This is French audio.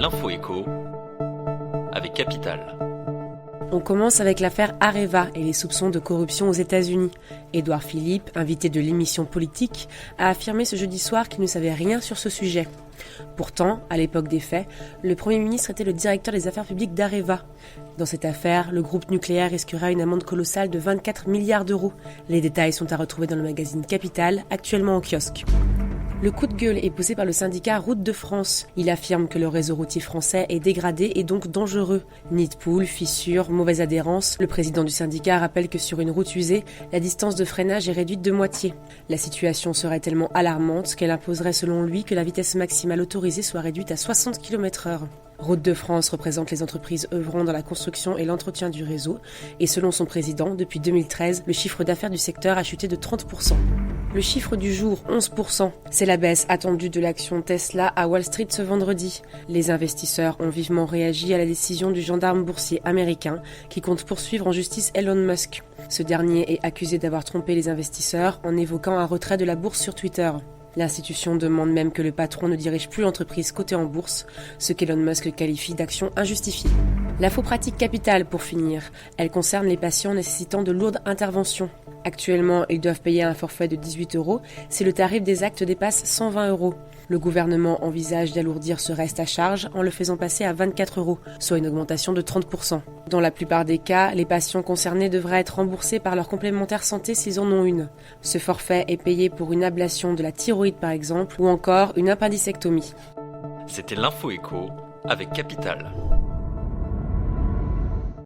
L'info écho avec Capital. On commence avec l'affaire Areva et les soupçons de corruption aux États-Unis. Édouard Philippe, invité de l'émission Politique, a affirmé ce jeudi soir qu'il ne savait rien sur ce sujet. Pourtant, à l'époque des faits, le Premier ministre était le directeur des affaires publiques d'Areva. Dans cette affaire, le groupe nucléaire risquera une amende colossale de 24 milliards d'euros. Les détails sont à retrouver dans le magazine Capital, actuellement en kiosque. Le coup de gueule est poussé par le syndicat Route de France. Il affirme que le réseau routier français est dégradé et donc dangereux. Nid de poule, fissures, mauvaise adhérence. Le président du syndicat rappelle que sur une route usée, la distance de freinage est réduite de moitié. La situation serait tellement alarmante qu'elle imposerait selon lui que la vitesse maximale autorisée soit réduite à 60 km/h. Route de France représente les entreprises œuvrant dans la construction et l'entretien du réseau. Et selon son président, depuis 2013, le chiffre d'affaires du secteur a chuté de 30%. Le chiffre du jour, 11%. C'est la baisse attendue de l'action Tesla à Wall Street ce vendredi. Les investisseurs ont vivement réagi à la décision du gendarme boursier américain qui compte poursuivre en justice Elon Musk. Ce dernier est accusé d'avoir trompé les investisseurs en évoquant un retrait de la bourse sur Twitter. L'institution demande même que le patron ne dirige plus l'entreprise cotée en bourse, ce qu'Elon Musk qualifie d'action injustifiée. L'info pratique capitale pour finir. Elle concerne les patients nécessitant de lourdes interventions. Actuellement, ils doivent payer un forfait de 18 € si le tarif des actes dépasse 120 €. Le gouvernement envisage d'alourdir ce reste à charge en le faisant passer à 24 €, soit une augmentation de 30%. Dans la plupart des cas, les patients concernés devraient être remboursés par leur complémentaire santé s'ils en ont une. Ce forfait est payé pour une ablation de la thyroïde par exemple, ou encore une appendicectomie. C'était l'info écho avec Capital.